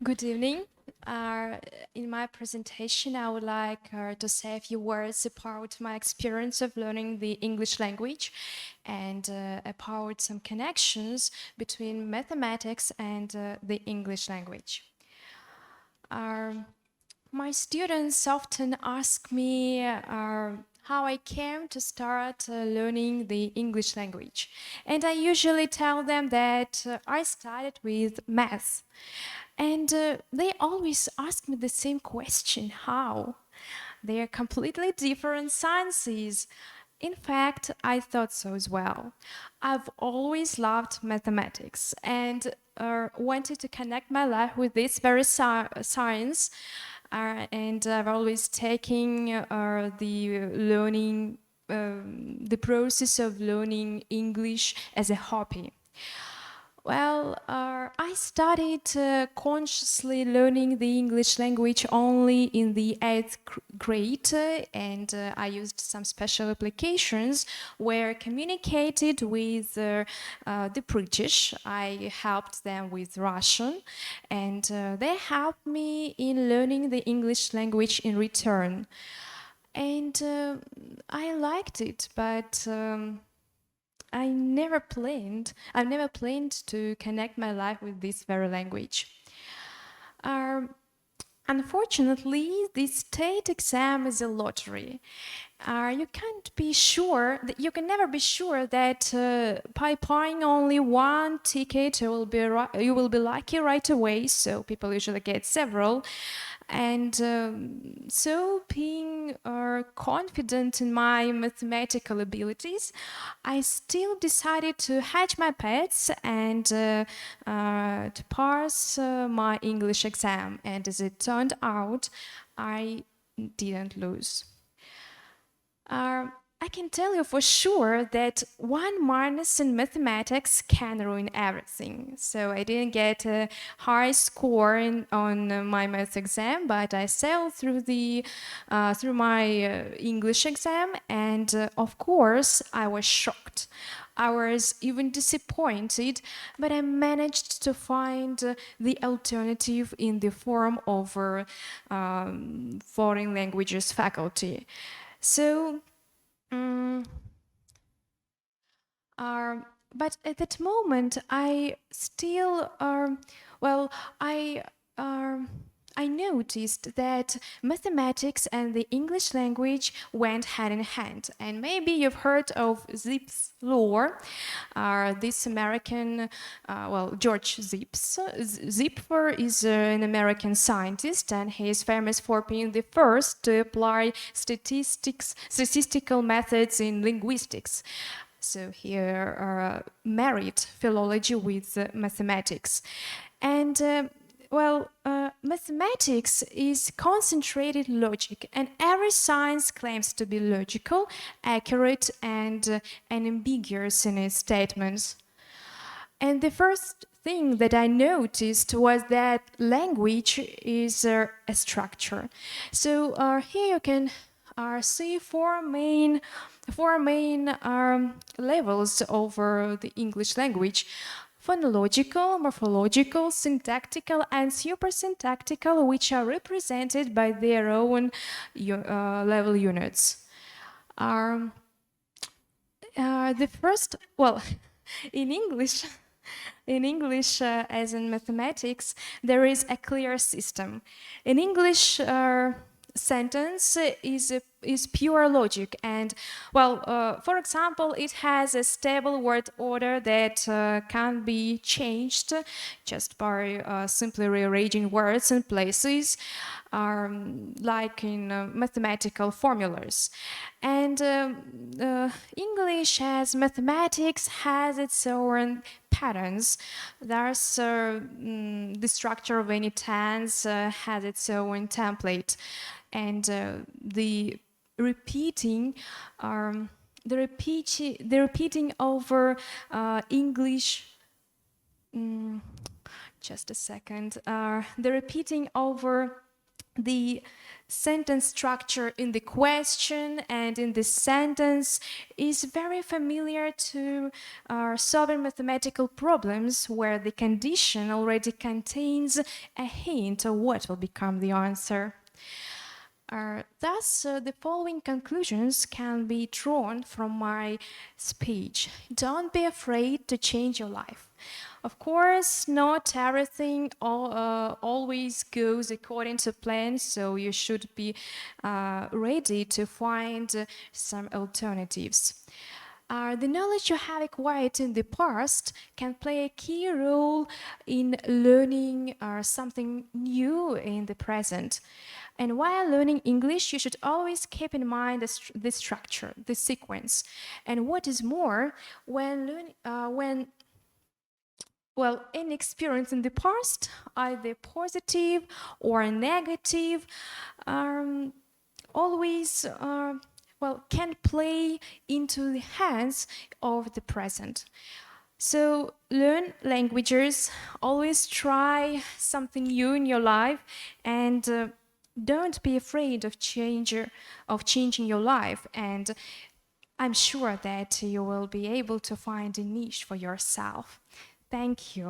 Good evening. In my presentation, I would like to say a few words about my experience of learning the English language and about some connections between mathematics and the English language. Um, my students often ask me how I came to start learning the English language. And I usually tell them that I started with math. And they always ask me the same question, how? They are completely different sciences. In fact, I thought so as well. I've always loved mathematics and wanted to connect my life with this very science. And I've always taken the process of learning English as a hobby. Well, I started consciously learning the English language only in the 8th grade, and I used some special applications where I communicated with the British. I helped them with Russian, and they helped me in learning the English language in return. And I liked it, but I never planned to connect my life with this very language. Um, Unfortunately, the state exam is a lottery. You can't be sure that you can never be sure that by buying only one ticket you will be lucky right away. So people usually get several, and so being confident in my mathematical abilities, I still decided to hedge my bets and to pass my English exam. And as it turned out, I didn't lose. I can tell you for sure that one minus in mathematics can ruin everything. So I didn't get a high score on my math exam, but I sailed through my English exam, and of course I was shocked. I was even disappointed, but I managed to find the alternative in the form of foreign languages faculty. So, um, but at that moment, I still, well, I, um, I noticed that mathematics and the English language went hand in hand. And maybe you've heard of Zipf's law. This American, George Zipfer is an American scientist, and he is famous for being the first to apply statistical methods in linguistics. So he married philology with mathematics. And mathematics is concentrated logic, and every science claims to be logical, accurate, and unambiguous in its statements. And the first thing that I noticed was that language is a structure. So here you can see four main levels over the English language: phonological, morphological, syntactical, and suprasyntactical, which are represented by their own level units. Um, the first, well, in English, as in mathematics, there is a clear system. In English, sentence is pure logic, and for example, it has a stable word order that can be changed just by simply rearranging words and places, like in mathematical formulas. And English as mathematics has its own patterns. There's the structure of any tense has its own template, and the repeating over English. Just a second. The repeating over the sentence structure in the question and in the sentence is very familiar to solving mathematical problems where the condition already contains a hint of what will become the answer. Thus, the following conclusions can be drawn from my speech. Don't be afraid to change your life. Of course, not everything always goes according to plan, so you should be ready to find some alternatives. The knowledge you have acquired in the past can play a key role in learning something new in the present. And while learning English, you should always keep in mind the structure, the sequence. And what is more, any experience in the past, either positive or negative, always can play into the hands of the present. So learn languages, always try something new in your life, and don't be afraid of changing your life. And I'm sure that you will be able to find a niche for yourself. Thank you.